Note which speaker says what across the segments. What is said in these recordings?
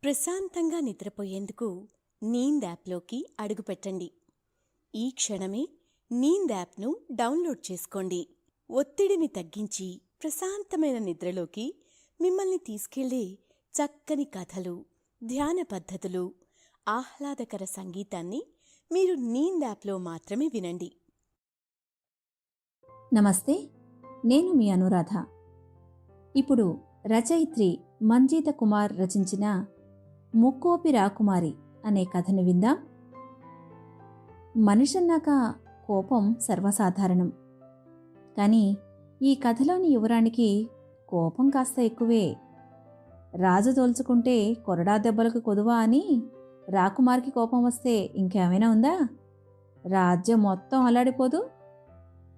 Speaker 1: ప్రశాంతంగా నిద్రపోయేందుకు నీంద్ యాప్లోకి అడుగుపెట్టండి. ఈ క్షణమే నీంద్ యాప్ను డౌన్లోడ్ చేసుకోండి. ఒత్తిడిని తగ్గించి ప్రశాంతమైన నిద్రలోకి మిమ్మల్ని తీసుకెళ్లే చక్కని కథలు, ధ్యాన పద్ధతులు, ఆహ్లాదకర సంగీతాన్ని మీరు నీంద్ యాప్లో మాత్రమే వినండి.
Speaker 2: నమస్తే, నేను మీ అనురాధ. ఇప్పుడు రచయిత్రి మంజీత కుమార్ రచించిన ముక్కోపి రాకుమారి అనే కథను విందాం. మనిషన్నాక కోపం సర్వసాధారణం. కానీ ఈ కథలోని యువరానికి కోపం కాస్త ఎక్కువే. రాజు తోల్చుకుంటే కొరడా దెబ్బలకు కొదువా అని రాకుమారికి కోపం వస్తే ఇంకేమైనా ఉందా? రాజ్యం మొత్తం అల్లాడిపోదు.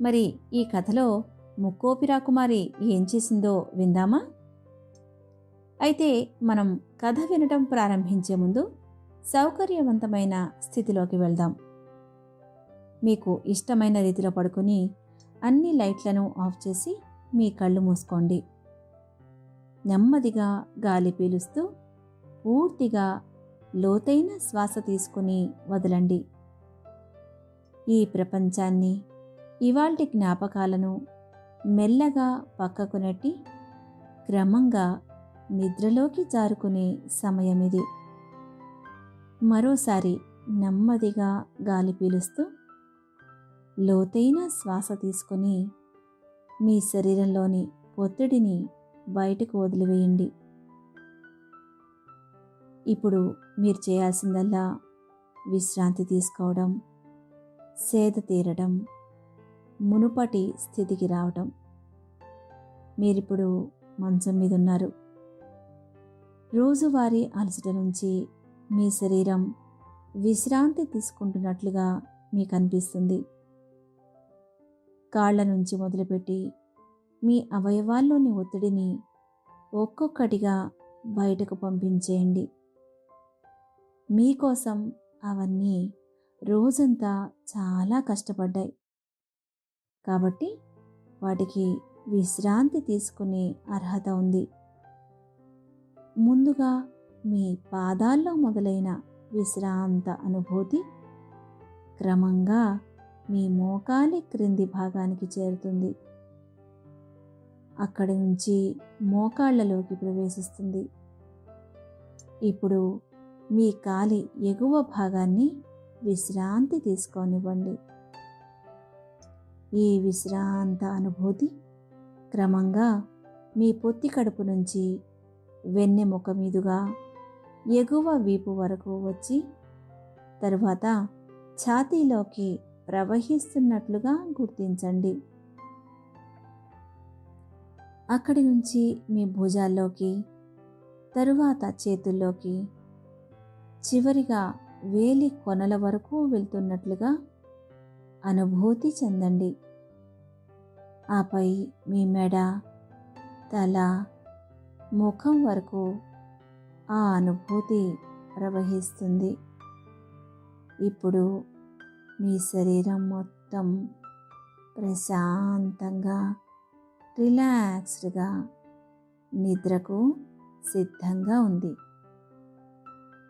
Speaker 2: మరి ఈ కథలో ముక్కోపి రాకుమారి ఏం చేసిందో విందామా? అయితే మనం కథ వినటం ప్రారంభించే ముందు సౌకర్యవంతమైన స్థితిలోకి వెళ్దాం. మీకు ఇష్టమైన రీతిలో పడుకుని అన్ని లైట్లను ఆఫ్ చేసి మీ కళ్ళు మూసుకోండి. నెమ్మదిగా గాలి పీలుస్తూ పూర్తిగా లోతైన శ్వాస తీసుకుని వదలండి. ఈ ప్రపంచాన్ని, ఇవాల్టి జ్ఞాపకాలను మెల్లగా పక్కకు నెట్టి క్రమంగా నిద్రలోకి జారుకునే సమయమిది. మరోసారి నెమ్మదిగా గాలి పీలుస్తూ లోతైన శ్వాస తీసుకుని మీ శరీరంలోని ఒత్తిడిని బయటకు వదిలివేయండి. ఇప్పుడు మీరు చేయాల్సిందల్లా విశ్రాంతి తీసుకోవడం, సేద తీరడం, మునుపటి స్థితికి రావటం. మీరిప్పుడు మంచం మీద ఉన్నారు. రోజువారీ అలసట నుంచి మీ శరీరం విశ్రాంతి తీసుకుంటున్నట్లుగా మీకు అనిపిస్తుంది. కాళ్ల నుంచి మొదలుపెట్టి మీ అవయవాల్లోని ఒత్తిడిని ఒక్కొక్కటిగా బయటకు పంపించేయండి. మీకోసం అవన్నీ రోజంతా చాలా కష్టపడ్డాయి కాబట్టి వాటికి విశ్రాంతి తీసుకునే అర్హత ఉంది. ముందుగా మీ పాదాల్లో మొదలైన విశ్రాంత అనుభూతి క్రమంగా మీ మోకాలి క్రింది భాగానికి చేరుతుంది. అక్కడి నుంచి మోకాళ్లలోకి ప్రవేశిస్తుంది. ఇప్పుడు మీ కాలి ఎగువ భాగాన్ని విశ్రాంతి తీసుకోనివ్వండి. ఈ విశ్రాంత అనుభూతి క్రమంగా మీ పొత్తి కడుపు నుంచి వెన్నెముక మీదుగా ఎగువ వీపు వరకు వచ్చి తరువాత ఛాతీలోకి ప్రవహిస్తున్నట్లుగా గుర్తించండి. అక్కడి నుంచి మీ భుజాల్లోకి, తరువాత చేతుల్లోకి, చివరిగా వేలి కొనల వరకు వెళ్తున్నట్లుగా అనుభూతి చెందండి. ఆపై మీ మెడ, తల, ముఖం వరకు ఆ అనుభూతి ప్రవహిస్తుంది. ఇప్పుడు మీ శరీరం మొత్తం ప్రశాంతంగా, రిలాక్స్డ్గా నిద్రకు సిద్ధంగా ఉంది.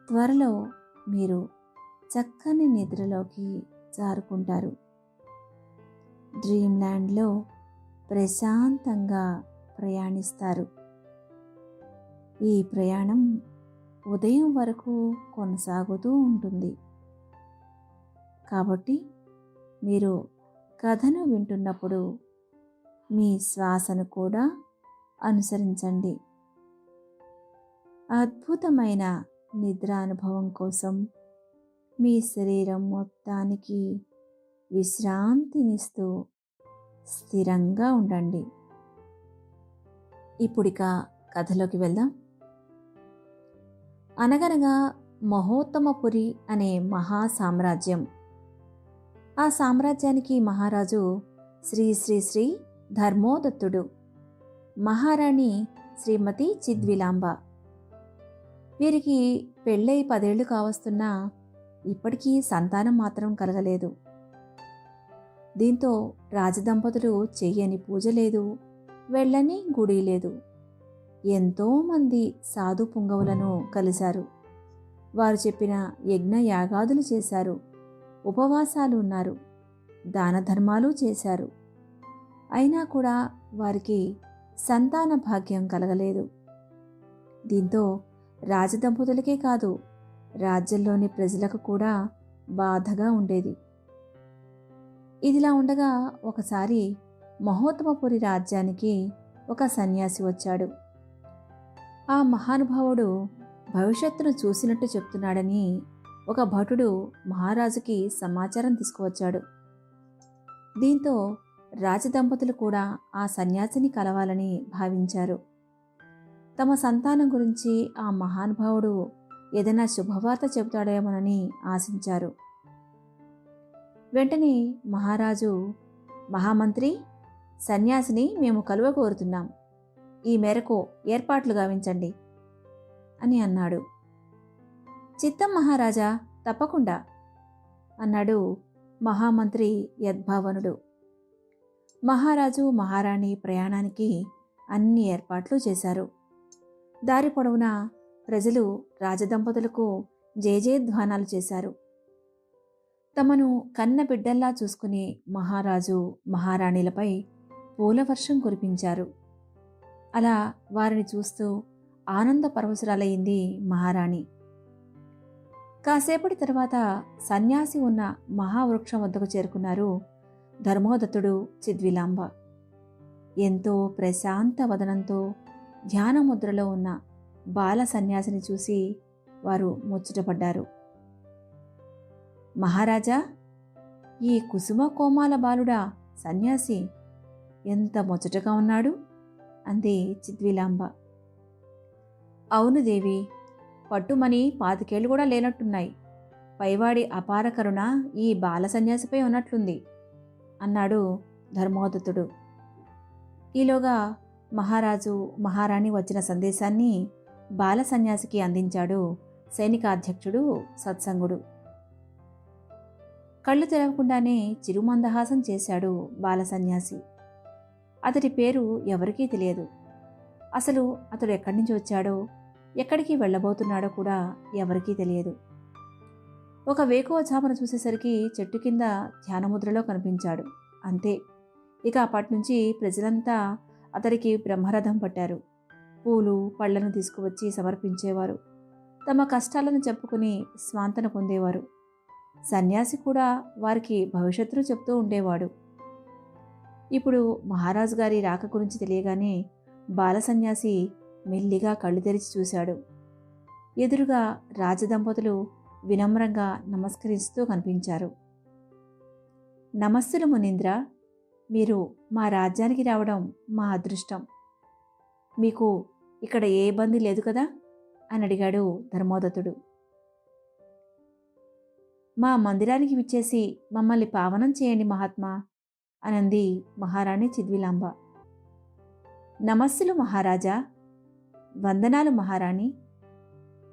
Speaker 2: త్వరలో మీరు చక్కని నిద్రలోకి జారుకుంటారు. డ్రీమ్ ల్యాండ్లో ప్రశాంతంగా ప్రయాణిస్తారు. ఈ ప్రయాణం ఉదయం వరకు కొనసాగుతూ ఉంటుంది. కాబట్టి మీరు కథను వింటున్నప్పుడు మీ శ్వాసను కూడా అనుసరించండి. అద్భుతమైన నిద్ర అనుభవం కోసం మీ శరీరం మొత్తానికి విశ్రాంతినిస్తూ స్థిరంగా ఉండండి. ఇప్పుడిక కథలోకి వెళ్దాం. అనగనగా మహోత్తమపురి అనే మహా సామ్రాజ్యం. ఆ సామ్రాజ్యానికి మహారాజు శ్రీ శ్రీ శ్రీ ధర్మోదత్తుడు, మహారాణి శ్రీమతి చిద్విలాంబ. వీరికి పెళ్ళై 10 ఏళ్లు కావస్తున్నా ఇప్పటికీ సంతానం మాత్రం కలగలేదు. దీంతో రాజదంపతులు చెయ్యని పూజ లేదు, వెళ్ళని గుడి లేదు. ఎంతోమంది సాధు పుంగవులను కలిశారు. వారు చెప్పిన యజ్ఞ యాగాదులు చేశారు, ఉపవాసాలు ఉన్నారు, దాన ధర్మాలు చేశారు. అయినా కూడా వారికి సంతాన భాగ్యం కలగలేదు. దీంతో రాజదంపతులకే కాదు, రాజ్యంలోని ప్రజలకు కూడా బాధగా ఉండేది. ఇదిలా ఉండగా ఒకసారి మహోత్తమపురి రాజ్యానికి ఒక సన్యాసి వచ్చాడు. ఆ మహానుభావుడు భవిష్యత్తును చూసినట్టు చెప్తున్నాడని ఒక భటుడు మహారాజుకి సమాచారం తీసుకువచ్చాడు. దీంతో రాజదంపతులు కూడా ఆ సన్యాసిని కలవాలని భావించారు. తమ సంతానం గురించి ఆ మహానుభావుడు ఏదైనా శుభవార్త చెబుతాడేమోనని ఆశించారు. వెంటనే మహారాజు, మహామంత్రి, సన్యాసిని మేము కలువ కోరుతున్నాం, ఈ మేరకు ఏర్పాట్లు గావించండి అని అన్నాడు. చిత్తం మహారాజా, తప్పకుండా అన్నాడు మహామంత్రి యద్భావనుడు. మహారాజు మహారాణి ప్రయాణానికి అన్ని ఏర్పాట్లు చేశారు. దారి పొడవునా ప్రజలు రాజదంపతులకు జయజయధ్వానాలు చేశారు. తమను కన్న బిడ్డల్లా చూసుకుని మహారాజు మహారాణిలపై పూలవర్షం కురిపించారు. అలా వారిని చూస్తూ ఆనంద పరవశురాలయ్యింది మహారాణి. కాసేపటి తర్వాత సన్యాసి ఉన్న మహావృక్షం వద్దకు చేరుకున్నారు ధర్మోదత్తుడు, చిద్విలాంబ. ఎంతో ప్రశాంత వదనంతో ధ్యానముద్రలో ఉన్న బాల సన్యాసిని చూసి వారు ముచ్చటపడ్డారు. మహారాజా, ఈ కుసుమ కోమాల బాలుడా సన్యాసి ఎంత ముచ్చటగా ఉన్నాడు అంది చిద్విలాంబ. అవును దేవి, పట్టుమని 25 కూడా లేనట్టున్నాయి. పైవాడి అపార కరుణ ఈ బాల సన్యాసిపై ఉన్నట్లుంది అన్నాడు ధర్మోదత్తుడు. ఈలోగా మహారాజు మహారాణి వచ్చిన సందేశాన్ని బాల సన్యాసికి అందించాడు సైనికాధ్యక్షుడు సత్సంగుడు. కళ్ళు తెరవకుండానే చిరుమందహాసం చేశాడు బాల సన్యాసి. అతడి పేరు ఎవరికీ తెలియదు. అసలు అతడు ఎక్కడి నుంచి వచ్చాడో, ఎక్కడికి వెళ్ళబోతున్నాడో కూడా ఎవరికీ తెలియదు. ఒక వేకువజామున చూసేసరికి చెట్టు కింద ధ్యానముద్రలో కనిపించాడు. అంతే. ఇక అప్పటినుంచి ప్రజలంతా అతడికి బ్రహ్మరథం పట్టారు. పూలు పళ్లను తీసుకువచ్చి సమర్పించేవారు. తమ కష్టాలను చెప్పుకుని స్వాంతన పొందేవారు. సన్యాసి కూడా వారికి భవిష్యత్తును చెప్తూ ఉండేవాడు. ఇప్పుడు మహారాజు గారి రాక గురించి తెలియగానే బాల సన్యాసి మెల్లిగా కళ్ళు తెరిచి చూశాడు. ఎదురుగా రాజదంపతులు వినమ్రంగా నమస్కరిస్తూ కనిపించారు. నమస్సులు మునీంద్ర, మీరు మా రాజ్యానికి రావడం మా అదృష్టం. మీకు ఇక్కడ ఏ ఇబ్బంది లేదు కదా అని అడిగాడు ధర్మోదత్తుడు. మా మందిరానికి విచ్చేసి మమ్మల్ని పావనం చేయండి మహాత్మా అనంది మహారాణి చిద్విలాంబ. నమస్సులు మహారాజా. వందనాలు మహారాణి.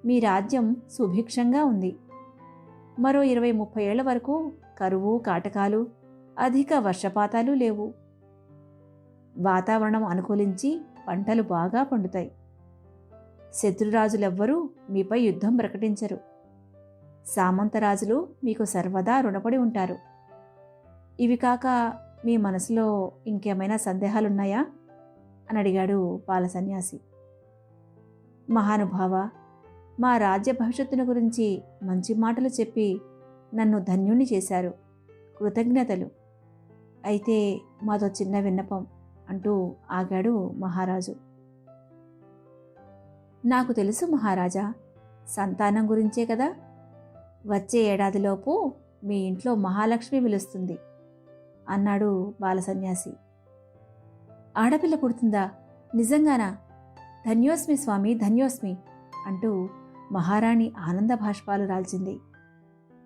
Speaker 2: మీ రాజ్యం సుభిక్షంగా ఉంది. మరో 20-30 ఏళ్ల వరకు కరువు కాటకాలు, అధిక వర్షపాతాలు లేవు. వాతావరణం అనుకూలించి పంటలు బాగా పండుతాయి. శత్రురాజులెవ్వరూ మీపై యుద్ధం ప్రకటించరు. సామంతరాజులు మీకు సర్వదా రుణపడి ఉంటారు. ఇవి కాక మీ మనసులో ఇంకేమైనా సందేహాలున్నాయా అని అడిగాడు బాల సన్యాసి. మహానుభావ, మా రాజ్య భవిష్యత్తును గురించి మంచి మాటలు చెప్పి నన్ను ధన్యుణ్ణి చేశారు. కృతజ్ఞతలు. అయితే మాతో చిన్న విన్నపం అంటూ ఆగాడు మహారాజు. నాకు తెలుసు మహారాజా, సంతానం గురించే కదా. వచ్చే ఏడాదిలోపు మీ ఇంట్లో మహాలక్ష్మి పిలుస్తుంది అన్నాడు బాల సన్యాసి. ఆడపిల్ల పుడుతుందా? నిజంగానా? ధన్యోస్మి స్వామి, ధన్యోస్మి అంటూ మహారాణి ఆనంద భాష్పాలు రాల్చింది.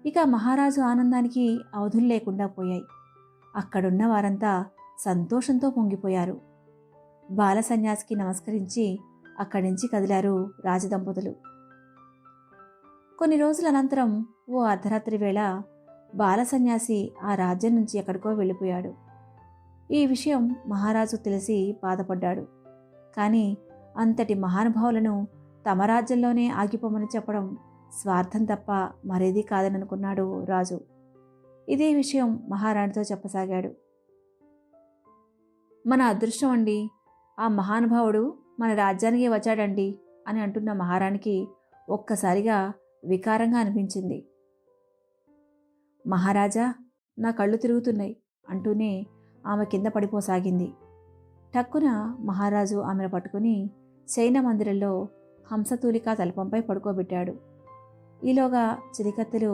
Speaker 2: ఇక మహారాజు ఆనందానికి అవధులు లేకుండా పోయాయి. అక్కడున్న వారంతా సంతోషంతో పొంగిపోయారు. బాల సన్యాసికి నమస్కరించి అక్కడి నుంచి కదిలారు రాజదంపతులు. కొన్ని రోజుల అనంతరం ఓ అర్ధరాత్రి వేళ బాల సన్యాసి ఆ రాజ్యం నుంచి ఎక్కడికో వెళ్ళిపోయాడు. ఈ విషయం మహారాజు తెలిసి బాధపడ్డాడు. కానీ అంతటి మహానుభావులను తమ రాజ్యంలోనే ఆగిపోమని చెప్పడం స్వార్థం తప్ప మరేదీ కాదని అనుకున్నాడు రాజు. ఇదే విషయం మహారాణితో చెప్పసాగాడు. మన అదృష్టం అండి, ఆ మహానుభావుడు మన రాజ్యానికి వచ్చాడండి అని అంటున్న మహారాణికి ఒక్కసారిగా వికారంగా అనిపించింది. మహారాజా, నా కళ్ళు తిరుగుతున్నాయి అంటూనే ఆమె కింద పడిపోసాగింది. టక్కున మహారాజు ఆమెను పట్టుకుని శయన మందిరంలో హంసతూలికా తల్పంపై పడుకోబెట్టాడు. ఈలోగా చిలికత్తెలు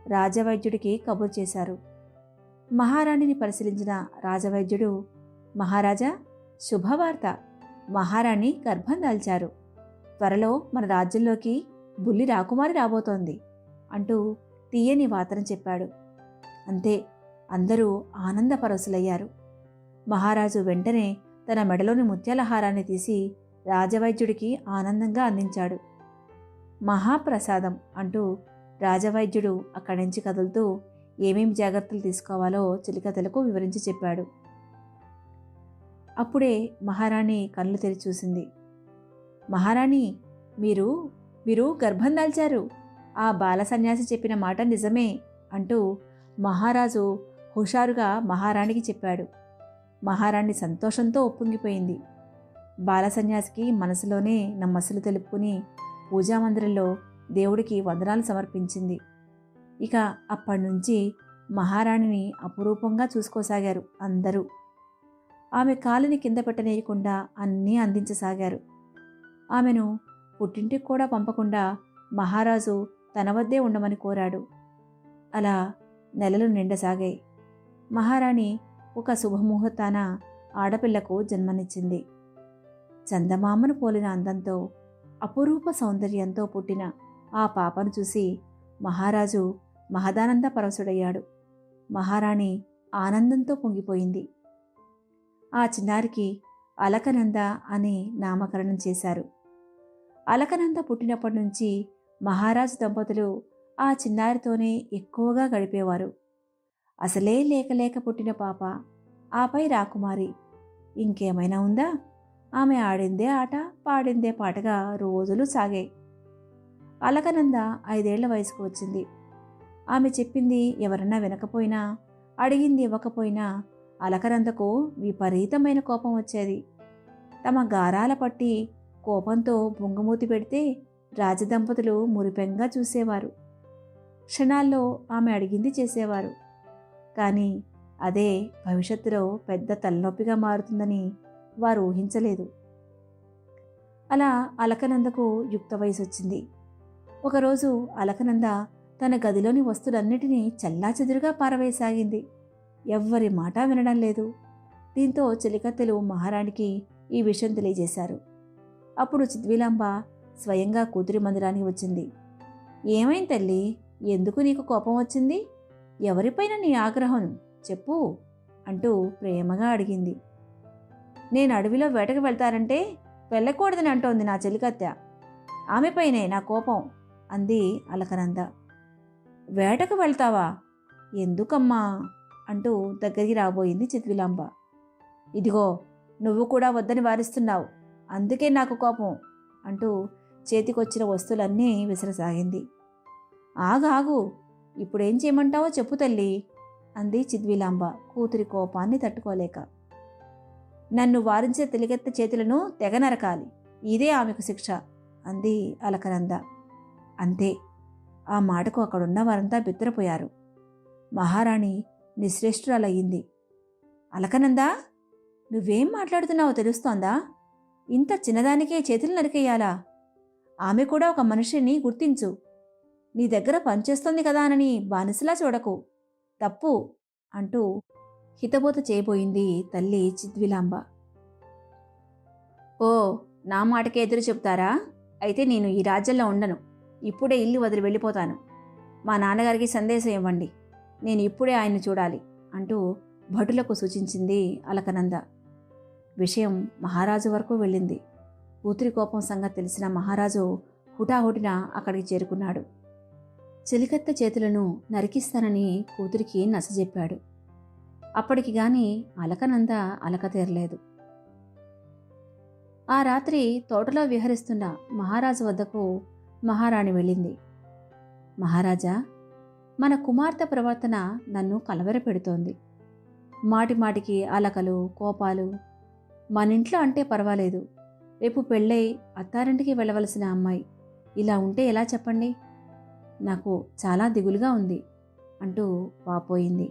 Speaker 2: రాజవైద్యుడికి కబురు చేశారు. మహారాణిని పరిశీలించిన రాజవైద్యుడు, మహారాజా, శుభవార్త, మహారాణి గర్భం దాల్చారు. త్వరలో మన రాజ్యంలోకి బుల్లి రాకుమారి రాబోతోంది అంటూ తీయని వార్తను చెప్పాడు. అంతే, అందరూ ఆనందపరవశులయ్యారు. మహారాజు వెంటనే తన మెడలోని ముత్యాల హారాన్ని తీసి రాజవైద్యుడికి ఆనందంగా అందించాడు. మహాప్రసాదం అంటూ రాజవైద్యుడు అక్కడి నుంచి కదులుతూ ఏమేం జాగ్రత్తలు తీసుకోవాలో చిలికతలకు వివరించి చెప్పాడు. అప్పుడే మహారాణి కళ్ళు తెరిచి చూసింది. మహారాణి, మీరు గర్భం దాల్చారు. ఆ బాల సన్యాసి చెప్పిన మాట నిజమే అంటూ మహారాజు హుషారుగా మహారాణికి చెప్పాడు. మహారాణి సంతోషంతో ఉప్పొంగిపోయింది. బాల సన్యాసికి మనసులోనే నమ్మస్సులు తెలుపుకుని పూజామందిరంలో దేవుడికి వందనాలు సమర్పించింది. ఇక అప్పటినుంచి మహారాణిని అపురూపంగా చూసుకోసాగారు అందరూ. ఆమె కాలిని కింద పెట్టనేయకుండా అన్నీ అందించసాగారు. ఆమెను పుట్టింటికి కూడా పంపకుండా మహారాజు తన వద్దే ఉండమని కోరాడు. అలా నెలలు నిండసాగాయి. మహారాణి ఒక శుభముహూర్తాన ఆడపిల్లకు జన్మనిచ్చింది. చందమామను పోలిన అందంతో, అపురూప సౌందర్యంతో పుట్టిన ఆ పాపను చూసి మహారాజు మహదానంద పరవశుడయ్యాడు. మహారాణి ఆనందంతో పొంగిపోయింది. ఆ చిన్నారికి అలకనంద అని నామకరణం చేశారు. అలకనంద పుట్టినప్పటి నుంచి మహారాజు దంపతులు ఆ చిన్నారితోనే ఎక్కువగా గడిపేవారు. అసలే లేక పుట్టిన పాప, ఆపై రాకుమారి, ఇంకేమైనా ఉందా? ఆమె ఆడిందే ఆట, పాడిందే పాటగా రోజులు సాగాయి. అలకనంద 5 ఏళ్ల వయసుకు వచ్చింది. ఆమె చెప్పింది ఎవరన్నా వినకపోయినా, అడిగింది ఇవ్వకపోయినా అలకనందకు విపరీతమైన కోపం వచ్చేది. తమ గారాల పట్టి కోపంతో బొంగుమూతి పెడితే రాజదంపతులు మురిపెంగా చూసేవారు. క్షణాల్లో ఆమె అడిగింది చేసేవారు. కానీ అదే భవిష్యత్తులో పెద్ద తలనొప్పిగా మారుతుందని వారు ఊహించలేదు. అలా అలకనందకు యుక్త వయసు వచ్చింది. ఒకరోజు అలకనంద తన గదిలోని వస్తువులన్నిటినీ చెల్లాచెదురుగా పారవేయసాగింది. ఎవ్వరి మాట వినడం లేదు. దీంతో చెలికత్తెలు మహారాణికి ఈ విషయం తెలియజేశారు. అప్పుడు చిద్విలాంబ స్వయంగా కూతురి మందిరానికి వచ్చింది. ఏమైంది తల్లి, ఎందుకు నీకు కోపం వచ్చింది? ఎవరిపైన నీ ఆగ్రహం చెప్పు అంటూ ప్రేమగా అడిగింది. నేను అడవిలో వేటకు వెళ్తానంటే వెళ్ళకూడదని అంటోంది నా చెలికత్తె. ఆమెపైనే నా కోపం అంది అలకనంద. వేటకు వెళ్తావా? ఎందుకమ్మా అంటూ దగ్గరికి రాబోయింది చిద్విలాంబ. ఇదిగో, నువ్వు కూడా వద్దని వారిస్తున్నావు, అందుకే నాకు కోపం అంటూ చేతికొచ్చిన వస్తువులన్నీ విసరసాగింది. ఆగాగు, ఇప్పుడేం చేయమంటావో చెప్పు తల్లి అంది చిద్విలాంబ కూతురి కోపాన్ని తట్టుకోలేక. నన్ను వారించిన తెలిగెత్త చేతులను తెగ నరకాలి, ఇదే ఆమెకు శిక్ష అంది అలకనంద. అంతే, ఆ మాటకు అక్కడున్న వారంతా బిత్తరపోయారు. మహారాణి నిశ్రేష్ఠురాలయ్యింది. అలకనందా, నువ్వేం మాట్లాడుతున్నావో తెలుస్తోందా? ఇంత చిన్నదానికే చేతులు నరికేయాలా? ఆమె కూడా ఒక మనిషిని గుర్తించు. నీ దగ్గర పనిచేస్తోంది కదా అని బానిసలా చూడకు, తప్పు అంటూ హితబోధ చేయబోయింది తల్లి చిద్విలాంబ. ఓ, నా మాటకే ఎదురు చెప్తారా? అయితే నేను ఈ రాజ్యంలో ఉండను. ఇప్పుడే ఇల్లు వదిలి వెళ్ళిపోతాను. మా నాన్నగారికి సందేశం ఇవ్వండి, నేను ఇప్పుడే ఆయన్ని చూడాలి అంటూ భటులకు సూచించింది అలకనంద. విషయం మహారాజు వరకు వెళ్ళింది. కూతురి కోపం సంగతి తెలిసిన మహారాజు హుటాహుటిన అక్కడికి చేరుకున్నాడు. చెలికత్త చేతులను నరికిస్తానని కూతురికి నచ్చజెప్పాడు. అప్పటికి గాని అలకనంద అలక తీరలేదు. ఆ రాత్రి తోటలో విహరిస్తున్న మహారాజు వద్దకు మహారాణి వెళ్ళింది. మహారాజా, మన కుమార్తె ప్రవర్తన నన్ను కలవరపెడుతోంది. మాటిమాటికి అలకలు, కోపాలు. మనింట్లో అంటే పర్వాలేదు, రేపు పెళ్ళై అత్తారింటికి వెళ్ళవలసిన అమ్మాయి ఇలా ఉంటే ఎలా చెప్పండి? నాకు చాలా దిగులుగా ఉంది అంటూ వాపోయింది.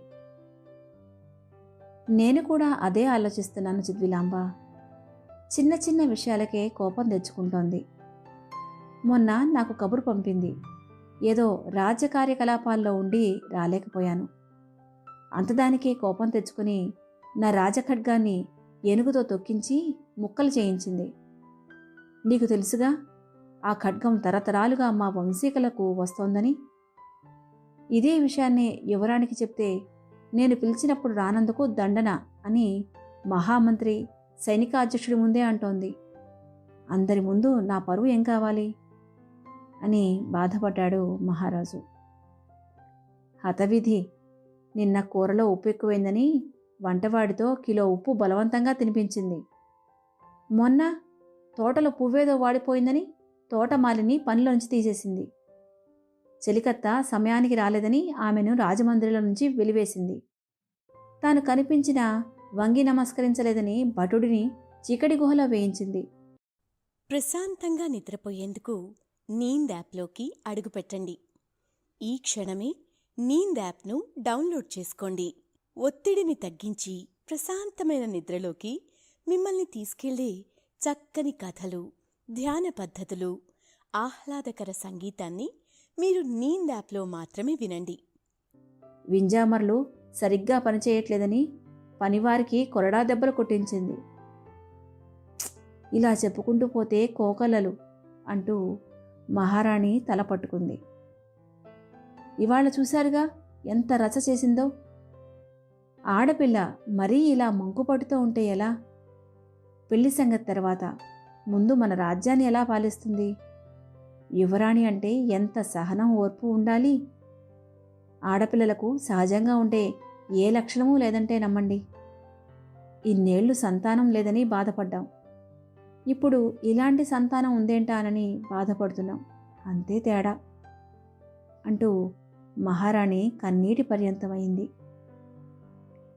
Speaker 2: నేను కూడా అదే ఆలోచిస్తున్నాను చిద్విలాంబ. చిన్న చిన్న విషయాలకే కోపం తెచ్చుకుంటోంది. మొన్న నాకు కబురు పంపింది. ఏదో రాజ్య కార్యకలాపాల్లో ఉండి రాలేకపోయాను. అంతదానికే కోపం తెచ్చుకుని నా రాజఖడ్గాన్ని ఏనుగుతో తొక్కించి ముక్కలు చేయించింది. నీకు తెలుసుగా, ఆ ఖడ్గం తరతరాలుగా మా వంశీకులకు వస్తోందని. ఇదే విషయాన్ని యువరానికి చెప్తే నేను పిలిచినప్పుడు రానందుకు దండన అని మహామంత్రి సైనికాధ్యక్షుడి ముందే అంటోంది. అందరి ముందు నా పరువు ఏం కావాలి అని బాధపడ్డాడు మహారాజు. హతవిధి, నిన్న కూరలో ఉప్పు ఎక్కువైందని వంటవాడితో కిలో ఉప్పు బలవంతంగా తినిపించింది. మొన్న తోటలో పువ్వేదో వాడిపోయిందని తోటమాలిని పనిలోంచి తీసేసింది. చెలికత్త సమయానికి రాలేదని ఆమెను రాజమందిరిలో నుంచి వెలివేసింది. తాను కనిపించిన వంగి నమస్కరించలేదని భటుడిని చీకటి గుహలో వేయించింది.
Speaker 1: ప్రశాంతంగా నిద్రపోయేందుకు నీంద్ యాప్లోకి అడుగుపెట్టండి. ఈ క్షణమే నీంద్ యాప్ను డౌన్లోడ్ చేసుకోండి. ఒత్తిడిని తగ్గించి ప్రశాంతమైన నిద్రలోకి మిమ్మల్ని తీసుకెళ్లే చక్కని కథలు, ధ్యాన పద్ధతులు, ఆహ్లాదకర సంగీతాన్ని మీరు నీంద్ యాప్లో మాత్రమే వినండి.
Speaker 2: వింజామర్లు సరిగ్గా పనిచేయట్లేదని పనివారికి కొరడా దెబ్బలు కొట్టించింది. ఇలా చెప్పుకుంటూ పోతే కోకలలు అంటూ మహారాణి తల పట్టుకుంది. ఇవాళ చూశారుగా ఎంత రచ చేసిందో. ఆడపిల్ల మరీ ఇలా మంకుపడుతూ ఉంటే ఎలా? పెళ్లి సంగతి తర్వాత ముందు మన రాజ్యాన్ని ఎలా పాలిస్తుంది? యువరాణి అంటే ఎంత సహనం, ఓర్పు ఉండాలి. ఆడపిల్లలకు సహజంగా ఉండే ఏ లక్షణమూ లేదంటే నమ్మండి. ఇన్నేళ్లు సంతానం లేదని బాధపడ్డాం. ఇప్పుడు ఇలాంటి సంతానం ఉందేంటానని బాధపడుతున్నాం. అంతే తేడా అంటూ మహారాణి కన్నీటి పర్యంతమైంది.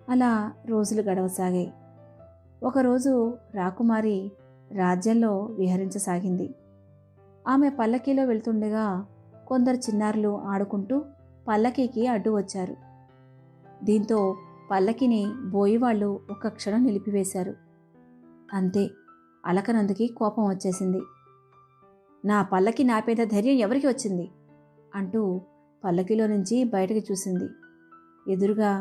Speaker 2: అలా రోజులు గడవసాగాయి. ఒకరోజు రాకుమారి రాజ్యంలో విహరించసాగింది. ఆమె పల్లకీలో వెళ్తుండగా కొందరు చిన్నారులు ఆడుకుంటూ పల్లకీకి అడ్డు వచ్చారు. దీంతో పల్లకిని బోయివాళ్లు ఒక్క క్షణం నిలిపివేశారు. అంతే, అలకనందుకి కోపం వచ్చేసింది. నా పల్లకి నాపేద ధైర్యం ఎవరికి వచ్చింది అంటూ పల్లకిలో నుంచి బయటకు చూసింది. ఎదురుగా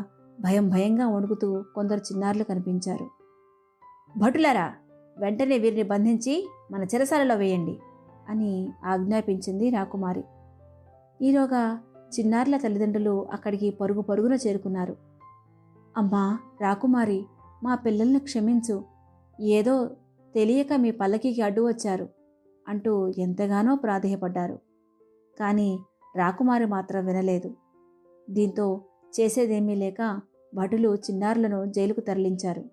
Speaker 2: భయంగా వణుకుతూ కొందరు చిన్నారులు కనిపించారు. భటులారా, వెంటనే వీరిని బంధించి మన చెరసాలలో వేయండి అని ఆజ్ఞాపించింది రాకుమారి. ఈలోగా చిన్నారుల తల్లిదండ్రులు అక్కడికి పరుగున చేరుకున్నారు. అమ్మా రాకుమారి, మా పిల్లల్ని క్షమించు, ఏదో తెలియక మీ పల్లకీకి అడ్డు వచ్చారు అంటూ ఎంతగానో ప్రాధేయపడ్డారు. కానీ రాకుమారి మాత్రం వినలేదు. దీంతో చేసేదేమీ లేక భటులు చిన్నారులను జైలుకు తరలించారు.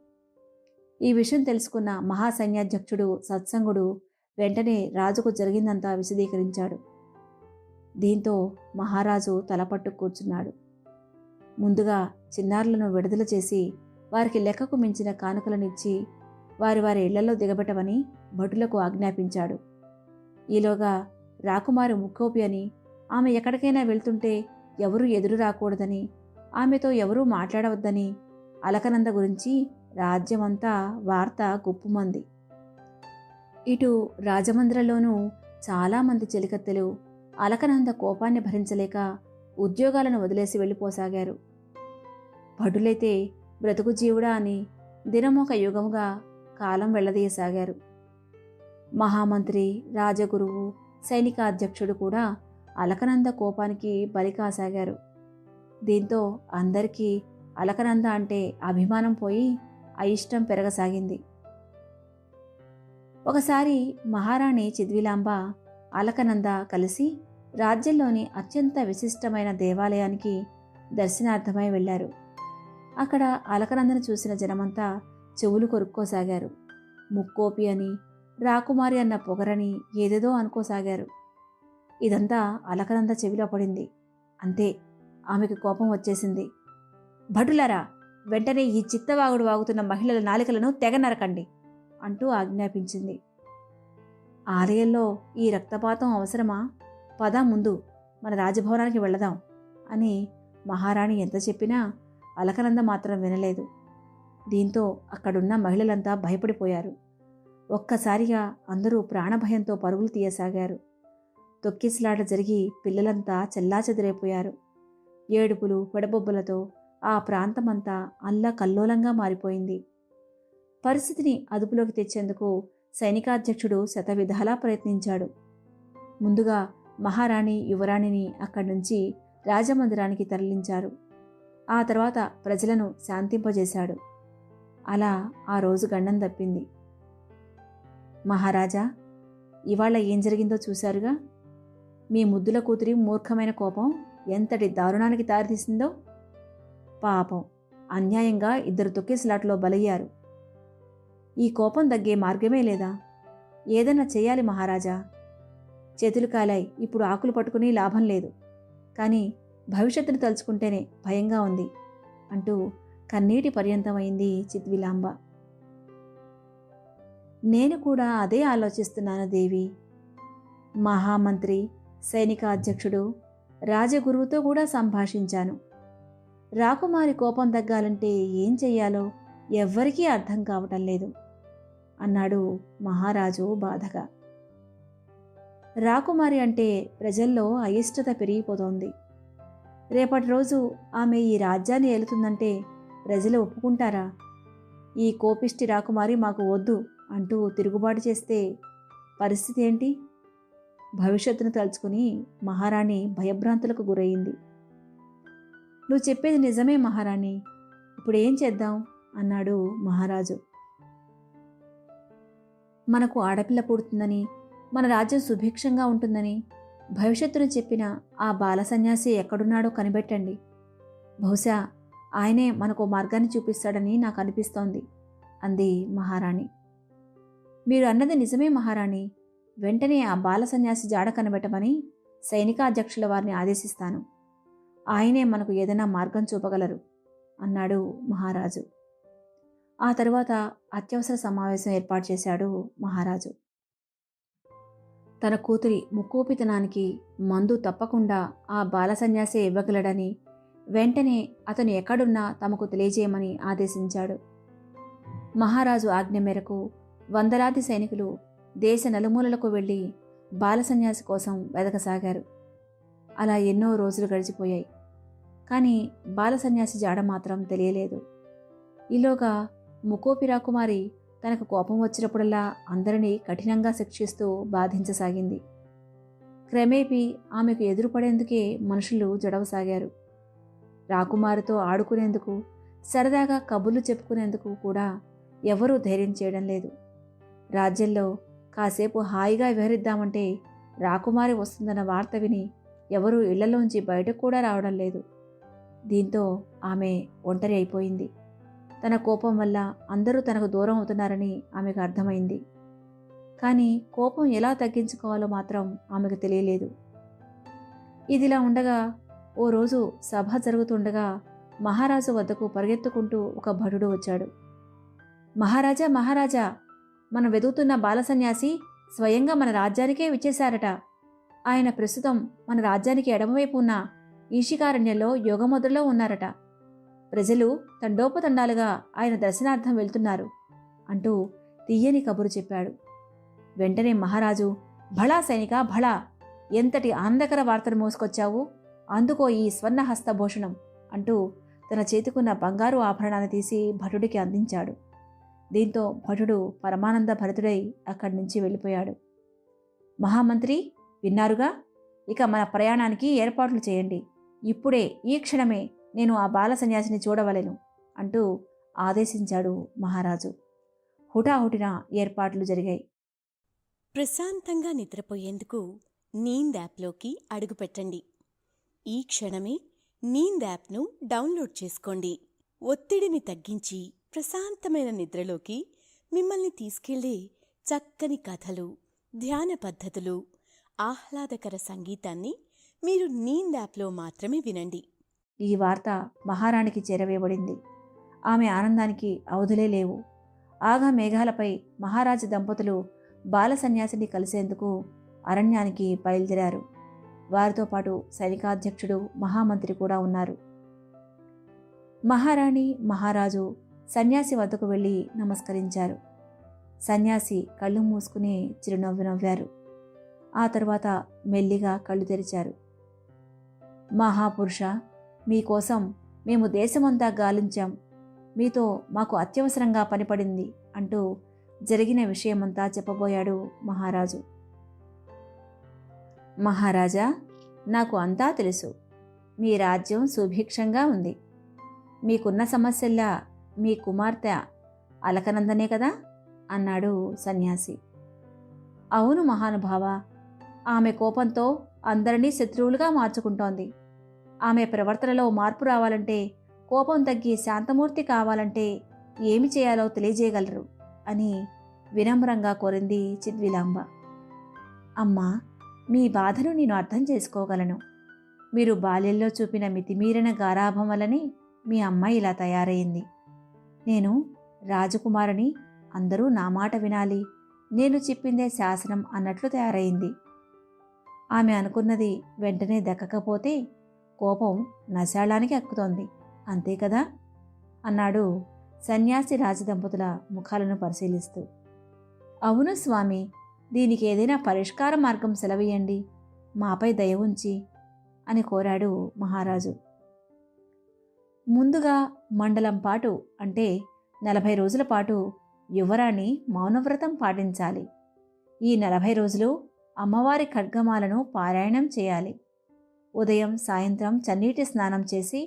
Speaker 2: ఈ విషయం తెలుసుకున్న మహాసైన్యాధ్యక్షుడు సత్సంగుడు వెంటనే రాజుకు జరిగిందంతా విశదీకరించాడు. దీంతో మహారాజు తలపట్టు కూర్చున్నాడు. ముందుగా చిన్నారులను విడుదల చేసి వారికి లెక్కకు మించిన కానుకలనిచ్చి వారి ఇళ్లలో దిగబెట్టమని భటులకు ఆజ్ఞాపించాడు. ఈలోగా రాకుమారి ముక్కోపి అని, ఆమె ఎక్కడికైనా వెళ్తుంటే ఎవరూ ఎదురు రాకూడదని, ఆమెతో ఎవరూ మాట్లాడవద్దని అలకనంద గురించి రాజ్యమంతా వార్త గుప్పుమంది. ఇటు రాజమందిరంలోనూ చాలామంది చెలికత్తెలు అలకనంద కోపాన్ని భరించలేక ఉద్యోగాలను వదిలేసి వెళ్ళిపోసాగారు. భటులైతే బ్రతుకు జీవుడా అని దినమొక యుగముగా కాలం వెళ్లదీయసాగారు. మహామంత్రి, రాజగురువు, సైనికాధ్యక్షుడు కూడా అలకనంద కోపానికి బలికాసాగారు. దీంతో అందరికీ అలకనంద అంటే అభిమానం పోయి అయిష్టం పెరగసాగింది. ఒకసారి మహారాణి చిద్విలాంబ, అలకనంద కలిసి రాజ్యంలోని అత్యంత విశిష్టమైన దేవాలయానికి దర్శనార్థమై వెళ్లారు. అక్కడ అలకనందను చూసిన జనమంతా చెవులు కొరుక్కోసాగారు. ముక్కోపి అని, రాకుమారి అన్న పొగరని ఏదేదో అనుకోసాగారు. ఇదంతా అలకనంద చెవిలో పడింది. అంతే, ఆమెకు కోపం వచ్చేసింది. భటులారా, వెంటనే ఈ చిత్తవాగుడు వాగుతున్న మహిళల నాలికలను తెగ నరకండి అంటూ ఆజ్ఞాపించింది. ఆలయంలో ఈ రక్తపాతం అవసరమా? పద ముందు మన రాజభవనానికి వెళదాం అని మహారాణి ఎంత చెప్పినా అలకనంద మాత్రం వినలేదు. దీంతో అక్కడున్న మహిళలంతా భయపడిపోయారు. ఒక్కసారిగా అందరూ ప్రాణభయంతో పరుగులు తీయసాగారు. తొక్కిసలాట జరిగి పిల్లలంతా చెల్లాచెదరైపోయారు. ఏడుపులు పెడబొబ్బలతో ఆ ప్రాంతమంతా అల్లకల్లోలంగా మారిపోయింది. పరిస్థితిని అదుపులోకి తెచ్చేందుకు సైనికాధ్యక్షుడు శతవిధాలా ప్రయత్నించాడు. ముందుగా మహారాణి యువరాణిని అక్కడి నుంచి రాజమందిరానికి తరలించారు. ఆ తర్వాత ప్రజలను శాంతింపజేశాడు. అలా ఆ రోజు గండం తప్పింది. మహారాజా, ఇవాళ ఏం జరిగిందో చూశారుగా. మీ ముద్దుల కూతురి మూర్ఖమైన కోపం ఎంతటి దారుణానికి దారితీసిందో. పాపం, అన్యాయంగా 2 తొక్కిసలాట్లో బలయ్యారు. ఈ కోపం తగ్గే మార్గమే లేదా? ఏదన్నా చెయ్యాలి మహారాజా. చేతులు కాలాయి, ఇప్పుడు ఆకులు పట్టుకుని లాభం లేదు. కానీ భవిష్యత్తును తలుచుకుంటేనే భయంగా ఉంది అంటూ కన్నీటి పర్యంతమైంది చిత్విలాంబ. నేను కూడా అదే ఆలోచిస్తున్నాను దేవి. మహామంత్రి, సైనికాధ్యక్షుడు, రాజగురువుతో కూడా సంభాషించాను. రాకుమారి కోపం తగ్గాలంటే ఏం చెయ్యాలో ఎవ్వరికీ అర్థం కావటం లేదు అన్నాడు మహారాజు బాధగా. రాకుమారి అంటే ప్రజల్లో అయిష్టత పెరిగిపోతోంది. రేపటి రోజు ఆమె ఈ రాజ్యాన్ని ఏలుతుందంటే ప్రజలు ఒప్పుకుంటారా? ఈ కోపిష్టి రాకుమారి మాకు వద్దు అంటూ తిరుగుబాటు చేస్తే పరిస్థితి ఏంటి? భవిష్యత్తును తలుచుకుని మహారాణి భయభ్రాంతులకు గురయింది. నువ్వు చెప్పేది నిజమే మహారాణి, ఇప్పుడేం చేద్దాం అన్నాడు మహారాజు. మనకు ఆడపిల్ల పుడుతుందని, మన రాజ్యం సుభిక్షంగా ఉంటుందని భవిష్యత్తును చెప్పిన ఆ బాల సన్యాసి ఎక్కడున్నాడో కనిపెట్టండి. బహుశా ఆయనే మనకు మార్గాన్ని చూపిస్తాడని నాకు అనిపిస్తోంది అంది మహారాణి. మీరు అన్నది నిజమే మహారాణి. వెంటనే ఆ బాల సన్యాసి జాడ కనిపెట్టమని సైనికాధ్యక్షుల వారిని ఆదేశిస్తాను. ఆయనే మనకు ఏదైనా మార్గం చూపగలరు అన్నాడు మహారాజు. ఆ తరువాత అత్యవసర సమావేశం ఏర్పాటు చేశాడు మహారాజు. తన కూతురి ముక్కోపితనానికి మందు తప్పకుండా ఆ బాల సన్యాసే ఇవ్వగలడని, వెంటనే అతను ఎక్కడున్నా తమకు తెలియజేయమని ఆదేశించాడు. మహారాజు ఆజ్ఞ మేరకు వందలాది సైనికులు దేశ నలుమూలలకు వెళ్ళి బాల సన్యాసి కోసం వెదకసాగారు. అలా ఎన్నో రోజులు గడిచిపోయాయి. కానీ బాల సన్యాసి జాడ మాత్రం తెలియలేదు. ఈలోగా ముకోపి రాకుమారి తనకు కోపం వచ్చినప్పుడల్లా అందరినీ కఠినంగా శిక్షిస్తూ బాధించసాగింది. క్రమేపీ ఆమెకు ఎదురుపడేందుకే మనుషులు జడవసాగారు. రాకుమారితో ఆడుకునేందుకు, సరదాగా కబుర్లు చెప్పుకునేందుకు కూడా ఎవరూ ధైర్యం చేయడం లేదు. రాజ్యంలో కాసేపు హాయిగా విహరిద్దామంటే రాకుమారి వస్తుందన్న వార్త విని ఎవరూ ఇళ్లలోంచి బయటకు కూడా రావడం లేదు. దీంతో ఆమె ఒంటరి అయిపోయింది. తన కోపం వల్ల అందరూ తనకు దూరం అవుతున్నారని ఆమెకు అర్థమైంది. కానీ కోపం ఎలా తగ్గించుకోవాలో మాత్రం ఆమెకు తెలియలేదు. ఇదిలా ఉండగా ఓ రోజు సభ జరుగుతుండగా మహారాజు వద్దకు పరిగెత్తుకుంటూ ఒక భటుడు వచ్చాడు. మహారాజా, మహారాజా, మనం వెతుకుతున్న బాల సన్యాసి స్వయంగా మన రాజ్యానికే విచ్చేశారట. ఆయన ప్రస్తుతం మన రాజ్యానికి ఎడమవైపు ఉన్న ఈషికారణ్యంలో యోగముద్రలో ఉన్నారట. ప్రజలు తండోపతండాలుగా ఆయన దర్శనార్థం వెళ్తున్నారు అంటూ తీయని కబురు చెప్పాడు. వెంటనే మహారాజు, భళా సైనిక భళా, ఎంతటి ఆనందకర వార్తను మోసుకొచ్చావు, అందుకో ఈ స్వర్ణ హస్తభూషణం అంటూ తన చేతికున్న బంగారు ఆభరణాన్ని తీసి భటుడికి అందించాడు. దీంతో భటుడు పరమానంద భరితుడై అక్కడి నుంచి వెళ్ళిపోయాడు. మహామంత్రి, విన్నారుగా, ఇక మన ప్రయాణానికి ఏర్పాట్లు చేయండి. ఇప్పుడే, ఈ క్షణమే నేను ఆ బాల సన్యాసిని చూడవలెను అంటూ ఆదేశించాడు మహారాజు. హుటాహుటిన ఏర్పాట్లు జరిగాయి.
Speaker 1: ప్రశాంతంగా నిద్రపోయేందుకు నీంద్ యాప్లోకి అడుగుపెట్టండి. ఈ క్షణమే నీంద్ యాప్ను డౌన్లోడ్ చేసుకోండి. ఒత్తిడిని తగ్గించి ప్రశాంతమైన నిద్రలోకి మిమ్మల్ని తీసుకెళ్లే చక్కని కథలు, ధ్యాన పద్ధతులు, ఆహ్లాదకర సంగీతాన్ని మీరు నీంద్ యాప్లో మాత్రమే వినండి.
Speaker 2: ఈ వార్త మహారాణికి చేరవేయబడింది. ఆమె ఆనందానికి అవధులే లేవు. ఆగా మేఘాలపై మహారాజు దంపతులు బాల సన్యాసిని కలిసేందుకు అరణ్యానికి బయలుదేరారు. వారితో పాటు సైనికాధ్యక్షుడు, మహామంత్రి కూడా ఉన్నారు. మహారాణి, మహారాజు సన్యాసి వద్దకు వెళ్ళి నమస్కరించారు. సన్యాసి కళ్ళు మూసుకుని చిరునవ్వు నవ్వారు. ఆ తరువాత మెల్లిగా కళ్ళు తెరిచారు. మహాపురుష, మీకోసం మేము దేశమంతా గాలించాం. మీతో మాకు అత్యవసరంగా పనిపడింది అంటూ జరిగిన విషయమంతా చెప్పబోయాడు మహారాజు. మహారాజా, నాకు అంతా తెలుసు. మీ రాజ్యం సుభిక్షంగా ఉంది. మీకున్న సమస్యల్లా మీ కుమార్తె అలకనందనే కదా అన్నాడు సన్యాసి. అవును మహానుభావ, ఆమె కోపంతో అందరినీ శత్రువులుగా మార్చుకుంటోంది. ఆమె ప్రవర్తనలో మార్పు రావాలంటే, కోపం తగ్గి శాంతమూర్తి కావాలంటే ఏమి చేయాలో తెలియజేయగలరు అని వినమ్రంగా కోరింది చిద్విలాంబ. అమ్మా, మీ బాధను నేను అర్థం చేసుకోగలను. మీరు బాల్యంలో చూపిన మితిమీరిన గారాభం వల్లనే మీ అమ్మాయి ఇలా తయారైంది. నేను రాజకుమారిని, అందరూ నా మాట వినాలి, నేను చెప్పిందే శాసనం అన్నట్లు తయారైంది. ఆమె అనుకున్నది వెంటనే దక్కకపోతే కోపం నశాళానికి ఎక్కుతోంది, అంతే కదా అన్నాడు సన్యాసి రాజదంపతుల ముఖాలను పరిశీలిస్తూ. అవును స్వామి, దీనికి ఏదైనా పరిష్కార మార్గం సెలవీయండి, మాపై దయ ఉంచి అని కోరాడు మహారాజు. ముందుగా మండలం పాటు అంటే 40 రోజుల పాటు యువరాణి మౌనవ్రతం పాటించాలి. ఈ 40 రోజులు అమ్మవారి ఖడ్గమాలను పారాయణం చేయాలి. ఉదయం సాయంత్రం చన్నీటి స్నానం చేసి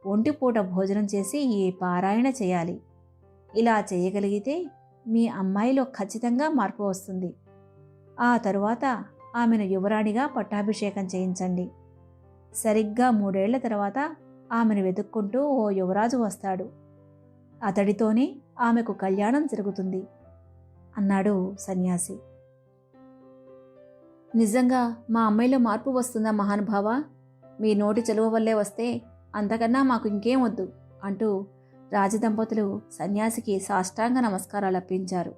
Speaker 2: ఒంటిపూట భోజనం చేసి ఈ పారాయణ చేయాలి. ఇలా చేయగలిగితే మీ అమ్మాయిలో ఖచ్చితంగా మార్పు వస్తుంది. ఆ తరువాత ఆమెను యువరాణిగా పట్టాభిషేకం చేయించండి. సరిగ్గా 3 ఏళ్ల తర్వాత ఆమెను వెతుక్కుంటూ ఓ యువరాజు వస్తాడు. అతడితోనే ఆమెకు కళ్యాణం జరుగుతుంది అన్నాడు సన్యాసి. నిజంగా మా అమ్మాయిలో మార్పు వస్తుందా మహానుభావ? మీ నోటి చెలువ వల్లే వస్తే అంతకన్నా మాకు ఇంకేం వద్దు అంటూ రాజదంపతులు సన్యాసికి సాష్టాంగ నమస్కారాలు అర్పించారు.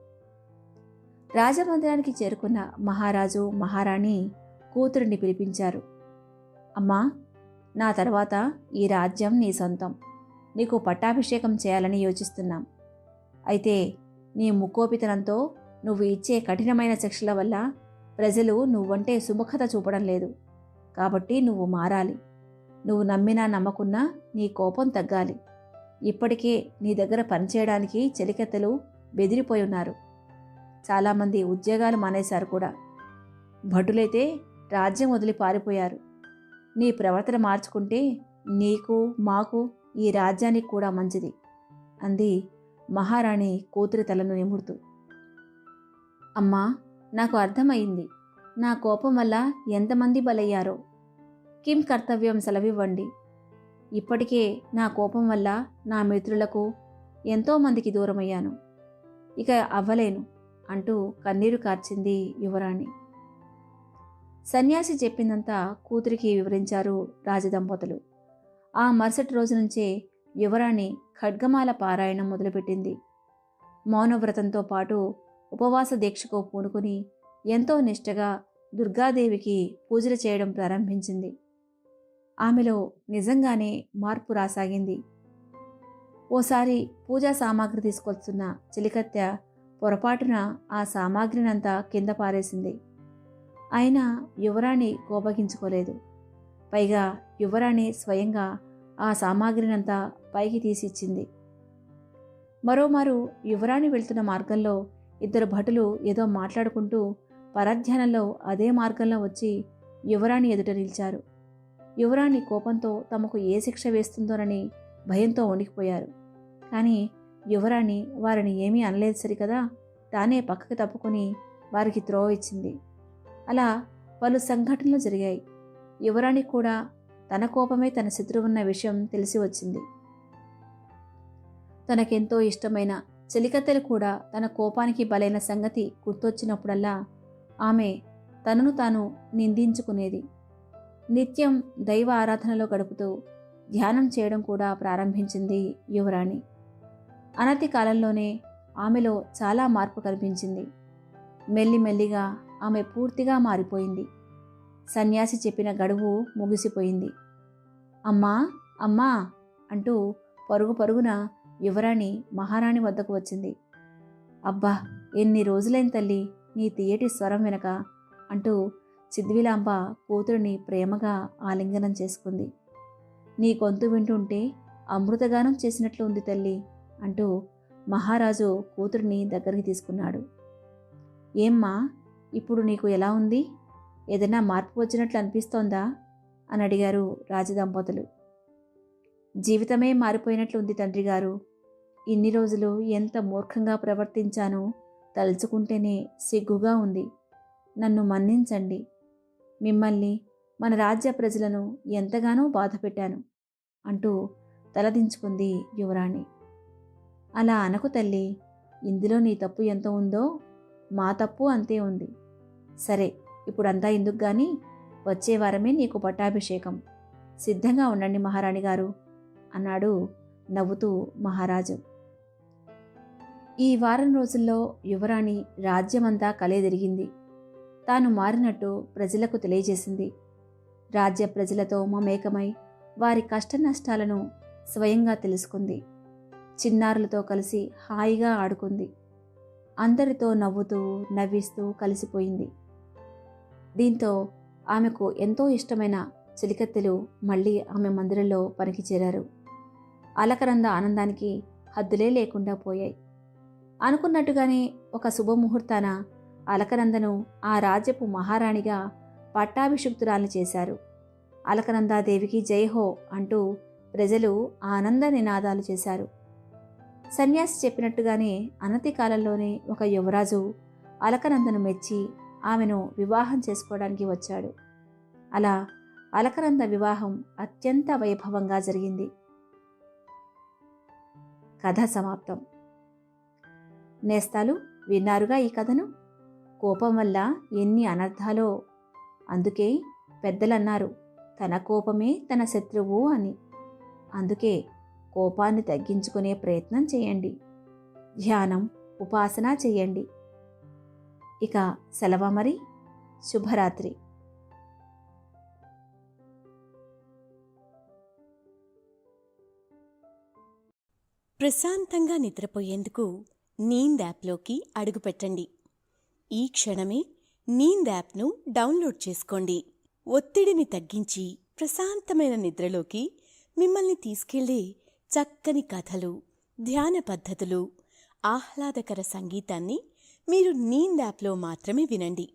Speaker 2: రాజమందిరానికి చేరుకున్న మహారాజు, మహారాణి కూతురిని పిలిపించారు. అమ్మా, నా తర్వాత ఈ రాజ్యం నీ సొంతం. నీకు పట్టాభిషేకం చేయాలని యోచిస్తున్నాం. అయితే నీ ముక్కోపితనంతో నువ్వు ఇచ్చే కఠినమైన శిక్షల వల్ల ప్రజలు నువ్వంటే సుముఖత చూపడం లేదు. కాబట్టి నువ్వు మారాలి. నువ్వు నమ్మినా నమ్మకున్నా నీ కోపం తగ్గాలి. ఇప్పటికే నీ దగ్గర పనిచేయడానికి చెలికెత్తలు బెదిరిపోయి ఉన్నారు. చాలామంది ఉద్యోగాలు మానేశారు కూడా. భటులైతే రాజ్యం వదిలి పారిపోయారు. నీ ప్రవర్తన మార్చుకుంటే నీకు, మాకు, ఈ రాజ్యానికి కూడా మంచిది అంది మహారాణి కూతురి తలను నిమురుతూ. అమ్మా, నాకు అర్థమైంది. నా కోపం వల్ల ఎంతమంది బలయ్యారో. కిం కర్తవ్యం సెలవివ్వండి. ఇప్పటికే నా కోపం వల్ల నా మిత్రులకు ఎంతోమందికి దూరమయ్యాను. ఇక అవ్వలేను అంటూ కన్నీరు కార్చింది యువరాణి. సన్యాసి చెప్పిందంతా కూతురికి వివరించారు రాజదంపతులు. ఆ మరుసటి రోజు నుంచే యువరాణి ఖడ్గమాల పారాయణం మొదలుపెట్టింది. మౌనవ్రతంతో పాటు ఉపవాస దీక్షకు పూనుకుని ఎంతో నిష్టగా దుర్గాదేవికి పూజలు చేయడం ప్రారంభించింది. ఆమెలో నిజంగానే మార్పు రాసాగింది. ఓసారి పూజా సామాగ్రి తీసుకొస్తున్న చెలికత్తె పొరపాటున ఆ సామాగ్రినంతా కింద పారేసింది. అయినా యువరాణి కోపగించుకోలేదు. పైగా యువరాణి స్వయంగా ఆ సామాగ్రినంతా పైకి తీసిచ్చింది. మరోమారు యువరాణి వెళ్తున్న మార్గంలో 2 భటులు ఏదో మాట్లాడుకుంటూ పరధ్యానంలో అదే మార్గంలో వచ్చి యువరాణి ఎదుట నిలిచారు. యువరాణి కోపంతో తమకు ఏ శిక్ష వేస్తుందోనని భయంతో వణికిపోయారు. కానీ యువరాణి వారిని ఏమీ అనలేదు సరికదా. తానే పక్కకు తప్పుకొని వారికి త్రోవ ఇచ్చింది. అలా పలు సంఘటనలు జరిగాయి. యువరాణి కూడా తన కోపమే తన శత్రువున్న విషయం తెలిసి వచ్చింది. తనకెంతో ఇష్టమైన చెలికత్తెలు కూడా తన కోపానికి బలైన సంగతి గుర్తొచ్చినప్పుడల్లా ఆమె తనను తాను నిందించుకునేది. నిత్యం దైవ ఆరాధనలో గడుపుతూ ధ్యానం చేయడం కూడా ప్రారంభించింది యువరాణి. అనతి కాలంలోనే ఆమెలో చాలా మార్పు కనిపించింది. మెల్లిమెల్లిగా ఆమె పూర్తిగా మారిపోయింది. సన్యాసి చెప్పిన గడువు ముగిసిపోయింది. అమ్మా అమ్మా అంటూ పరుగు పరుగున యువరాణి మహారాణి వద్దకు వచ్చింది. అబ్బా, ఎన్ని రోజులైన తల్లి నీ తీయటి స్వరం వెనక అంటూ సిద్విలాంబ కూతురిని ప్రేమగా ఆలింగనం చేసుకుంది. నీ గొంతు వింటుంటే అమృతగానం చేసినట్లు ఉంది తల్లి అంటూ మహారాజు కూతురిని దగ్గరికి తీసుకున్నాడు. ఏమ్మా, ఇప్పుడు నీకు ఎలా ఉంది? ఏదైనా మార్పు వచ్చినట్లు అనిపిస్తోందా అని అడిగారు రాజదంపతులు. జీవితమే మారిపోయినట్లు ఉంది తండ్రి గారు. ఇన్ని రోజులు ఎంత మూర్ఖంగా ప్రవర్తించానో తలుచుకుంటేనే సిగ్గుగా ఉంది. నన్ను మన్నించండి. మిమ్మల్ని, మన రాజ్య ప్రజలను ఎంతగానో బాధపెట్టాను అంటూ తలదించుకుంది యువరాణి. అలా అనకు తల్లి, ఇందులో నీ తప్పు ఎంత ఉందో మా తప్పు అంతే ఉంది. సరే, ఇప్పుడంతా ఎందుకు గాని వచ్చే వారమే నీకు పట్టాభిషేకం. సిద్ధంగా ఉండండి మహారాణి గారు అన్నాడు నవ్వుతూ మహారాజు. ఈ వారం రోజుల్లో యువరాణి రాజ్యమంతా కలేదిరిగింది. తాను మారినట్టు ప్రజలకు తెలియజేసింది. రాజ్య ప్రజలతో మమేకమై వారి కష్ట నష్టాలను స్వయంగా తెలుసుకుంది. చిన్నారులతో కలిసి హాయిగా ఆడుకుంది. అందరితో నవ్వుతూ నవ్విస్తూ కలిసిపోయింది. దీంతో ఆమెకు ఎంతో ఇష్టమైన చిలికత్తెలు మళ్ళీ ఆమె మందిరంలో పనికి చేరారు. అలకనంద ఆనందానికి హద్దులే లేకుండా పోయాయి. అనుకున్నట్టుగానే ఒక శుభముహూర్తాన అలకనందను ఆ రాజ్యపు మహారాణిగా పట్టాభిషిక్తురాల్ని చేశారు. అలకనందాదేవికి జైహో అంటూ ప్రజలు ఆనంద నినాదాలు చేశారు. సన్యాసి చెప్పినట్టుగానే అనతి కాలంలోనే ఒక యువరాజు అలకనందను మెచ్చి ఆమెను వివాహం చేసుకోవడానికి వచ్చాడు. అలా అలకనంద వివాహం అత్యంత వైభవంగా జరిగింది. కథ సమాప్తం. నేస్తాలు, విన్నారుగా ఈ కథను. కోపం వల్ల ఎన్ని అనర్థాలో. అందుకే పెద్దలన్నారు, తన కోపమే తన శత్రువు అని. అందుకే కోపాన్ని తగ్గించుకునే ప్రయత్నం చేయండి. ధ్యానం, ఉపాసన చేయండి. ఇక సెలవా మరి. శుభరాత్రి.
Speaker 1: ప్రశాంతంగా నిద్రపోయేందుకు నీంద్ యాప్లోకి అడుగుపెట్టండి. ఈ క్షణమే నీంద్ యాప్ను డౌన్లోడ్ చేసుకోండి. ఒత్తిడిని తగ్గించి ప్రశాంతమైన నిద్రలోకి మిమ్మల్ని తీసుకెళ్లే చక్కని కథలు, ధ్యాన పద్ధతులు, ఆహ్లాదకర సంగీతాన్ని మీరు నీంద్ యాప్లో మాత్రమే వినండి.